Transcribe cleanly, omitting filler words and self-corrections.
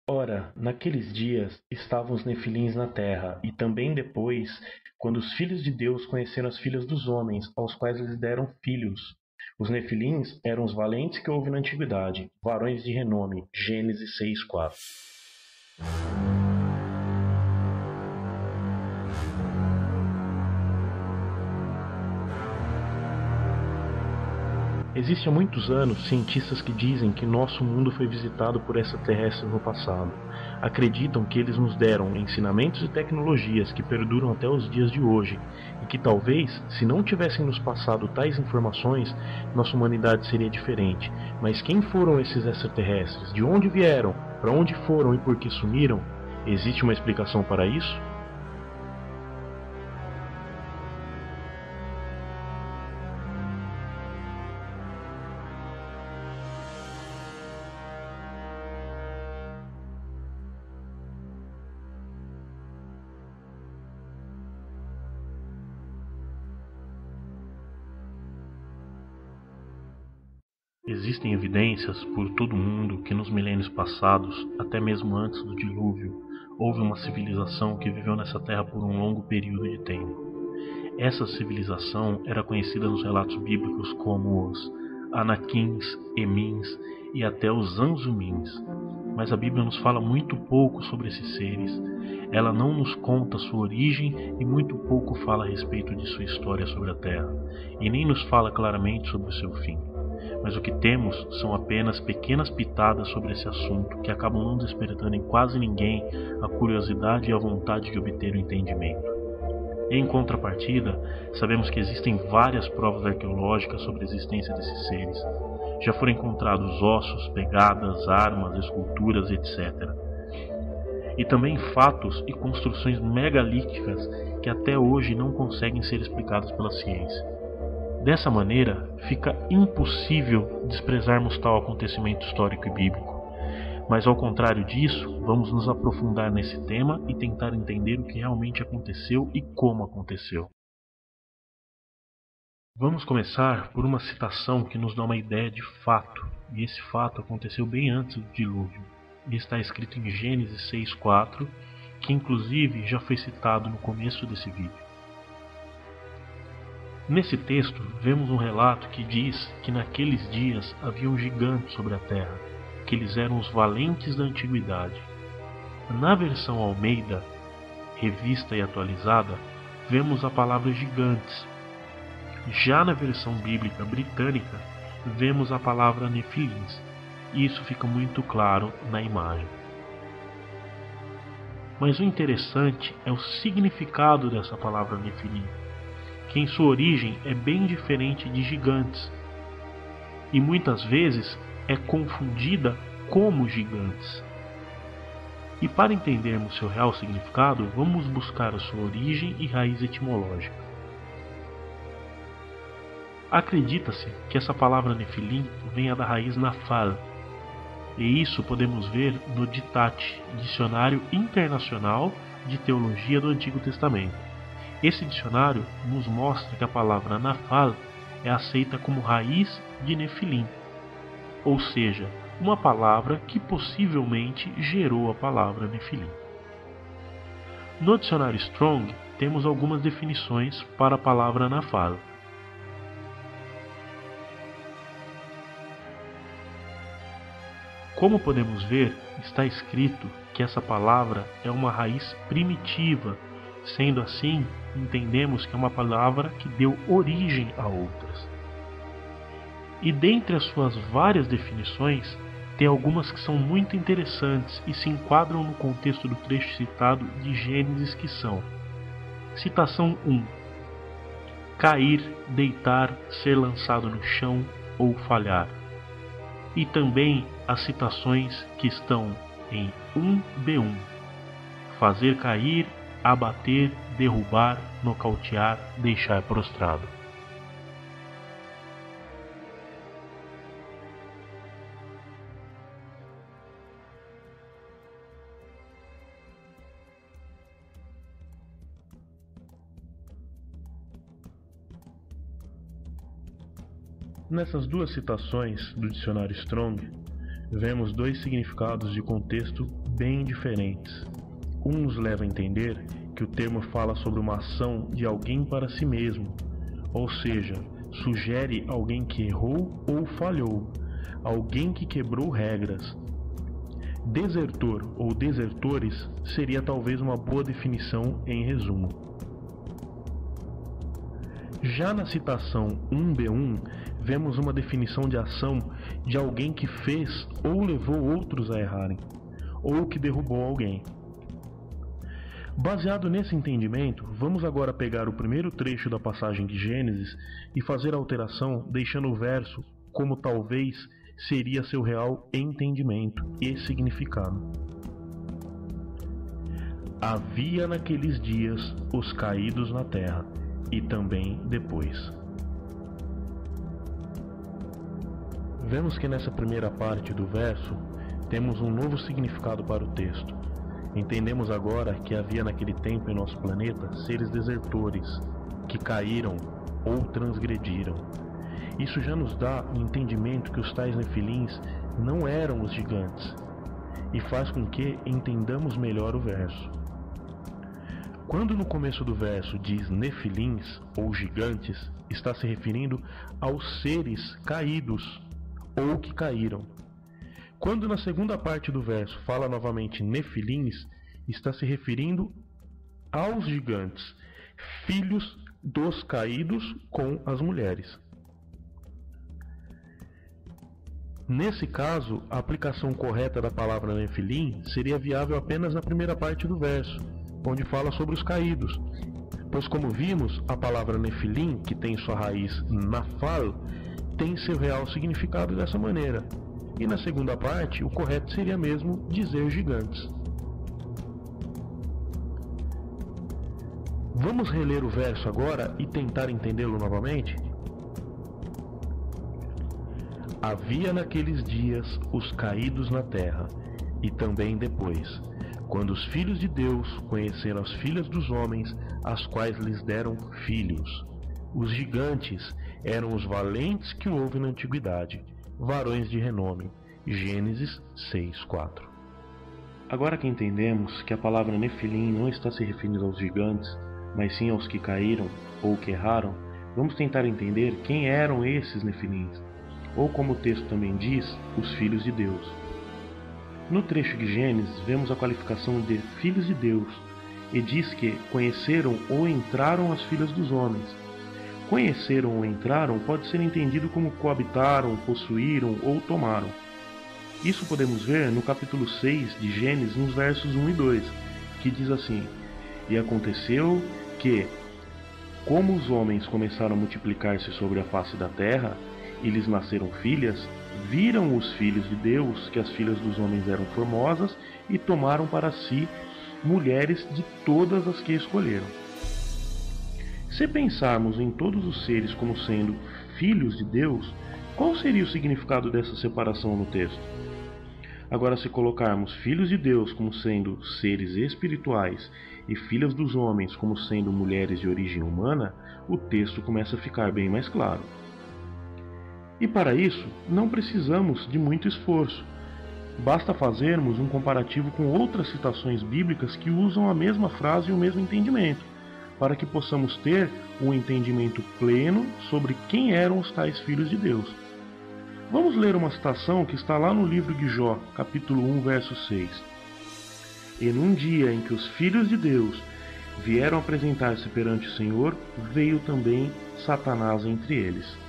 Ora, naqueles dias estavam os nefilins na terra, e também depois, quando os filhos de Deus conheceram as filhas dos homens, aos quais lhes deram filhos. Os nefilins eram os valentes que houve na antiguidade, varões de renome. Gênesis 6:4. Existem há muitos anos cientistas que dizem que nosso mundo foi visitado por extraterrestres no passado. Acreditam que eles nos deram ensinamentos e tecnologias que perduram até os dias de hoje, e que talvez, se não tivessem nos passado tais informações, nossa humanidade seria diferente. Mas quem foram esses extraterrestres? De onde vieram? Para onde foram e por que sumiram? Existe uma explicação para isso? Existem evidências por todo o mundo que nos milênios passados, até mesmo antes do dilúvio, houve uma civilização que viveu nessa terra por um longo período de tempo. Essa civilização era conhecida nos relatos bíblicos como os Anaquins, Emins e até os Anzumins. Mas a Bíblia nos fala muito pouco sobre esses seres. Ela não nos conta sua origem e muito pouco fala a respeito de sua história sobre a Terra, e nem nos fala claramente sobre o seu fim. Mas o que temos são apenas pequenas pitadas sobre esse assunto que acabam não despertando em quase ninguém a curiosidade e a vontade de obter o entendimento. Em contrapartida, sabemos que existem várias provas arqueológicas sobre a existência desses seres. Já foram encontrados ossos, pegadas, armas, esculturas, etc. E também fatos e construções megalíticas que até hoje não conseguem ser explicadas pela ciência. Dessa maneira, fica impossível desprezarmos tal acontecimento histórico e bíblico. Mas ao contrário disso, vamos nos aprofundar nesse tema e tentar entender o que realmente aconteceu e como aconteceu. Vamos começar por uma citação que nos dá uma ideia de fato, e esse fato aconteceu bem antes do dilúvio. E está escrito em Gênesis 6:4, que inclusive já foi citado no começo desse vídeo. Nesse texto, vemos um relato que diz que naqueles dias havia um gigante sobre a terra, que eles eram os valentes da antiguidade. Na versão Almeida, revista e atualizada, vemos a palavra gigantes. Já na versão bíblica britânica, vemos a palavra nefilins, e isso fica muito claro na imagem. Mas o interessante é o significado dessa palavra nefilim, que em sua origem é bem diferente de gigantes, e muitas vezes é confundida como gigantes. E para entendermos seu real significado, vamos buscar a sua origem e raiz etimológica. Acredita-se que essa palavra nefilim venha da raiz nafal, e isso podemos ver no DITAT, Dicionário Internacional de Teologia do Antigo Testamento. Esse dicionário nos mostra que a palavra nafal é aceita como raiz de nefilim, ou seja, uma palavra que possivelmente gerou a palavra nefilim. No dicionário Strong temos algumas definições para a palavra nafal. Como podemos ver, está escrito que essa palavra é uma raiz primitiva. Sendo assim, entendemos que é uma palavra que deu origem a outras. E dentre as suas várias definições, tem algumas que são muito interessantes e se enquadram no contexto do trecho citado de Gênesis, que são: citação 1. Cair, deitar, ser lançado no chão ou falhar. E também as citações que estão em 1b1. Fazer cair, abater, derrubar, nocautear, deixar prostrado. Nessas duas citações do dicionário Strong, vemos dois significados de contexto bem diferentes. Um nos leva a entender que o termo fala sobre uma ação de alguém para si mesmo, ou seja, sugere alguém que errou ou falhou, alguém que quebrou regras. Desertor ou desertores seria talvez uma boa definição em resumo. Já na citação 1b1, vemos uma definição de ação de alguém que fez ou levou outros a errarem, ou que derrubou alguém. Baseado nesse entendimento, vamos agora pegar o primeiro trecho da passagem de Gênesis e fazer a alteração, deixando o verso como talvez seria seu real entendimento e significado. Havia naqueles dias os caídos na terra, e também depois. Vemos que nessa primeira parte do verso temos um novo significado para o texto. Entendemos agora que havia naquele tempo em nosso planeta seres desertores que caíram ou transgrediram. Isso já nos dá o entendimento que os tais nefilins não eram os gigantes e faz com que entendamos melhor o verso. Quando no começo do verso diz nefilins ou gigantes, está se referindo aos seres caídos ou que caíram. Quando na segunda parte do verso fala novamente nefilins, está se referindo aos gigantes, filhos dos caídos com as mulheres. Nesse caso, a aplicação correta da palavra nefilim seria viável apenas na primeira parte do verso, onde fala sobre os caídos, pois como vimos, a palavra nefilim, que tem sua raiz nafal, tem seu real significado dessa maneira, e na segunda parte o correto seria mesmo dizer gigantes. Vamos reler o verso agora e tentar entendê-lo novamente? Havia naqueles dias os caídos na terra, e também depois, quando os filhos de Deus conheceram as filhas dos homens, as quais lhes deram filhos. Os gigantes eram os valentes que houve na antiguidade, varões de renome. Gênesis 6:4. Agora que entendemos que a palavra nefilim não está se referindo aos gigantes, mas sim aos que caíram ou que erraram, vamos tentar entender quem eram esses nefilins, ou como o texto também diz, os filhos de Deus. No trecho de Gênesis, vemos a qualificação de filhos de Deus, e diz que conheceram ou entraram as filhas dos homens. Conheceram ou entraram pode ser entendido como coabitaram, possuíram ou tomaram. Isso podemos ver no capítulo 6 de Gênesis, nos versos 1 e 2, que diz assim: E aconteceu que, como os homens começaram a multiplicar-se sobre a face da terra, e lhes nasceram filhas, viram os filhos de Deus que as filhas dos homens eram formosas, e tomaram para si mulheres de todas as que escolheram. Se pensarmos em todos os seres como sendo filhos de Deus, qual seria o significado dessa separação no texto? Agora, se colocarmos filhos de Deus como sendo seres espirituais e filhas dos homens como sendo mulheres de origem humana, o texto começa a ficar bem mais claro. E para isso, não precisamos de muito esforço. Basta fazermos um comparativo com outras citações bíblicas que usam a mesma frase e o mesmo entendimento, para que possamos ter um entendimento pleno sobre quem eram os tais filhos de Deus. Vamos ler uma citação que está lá no livro de Jó, capítulo 1, verso 6. E num dia em que os filhos de Deus vieram apresentar-se perante o Senhor, veio também Satanás entre eles.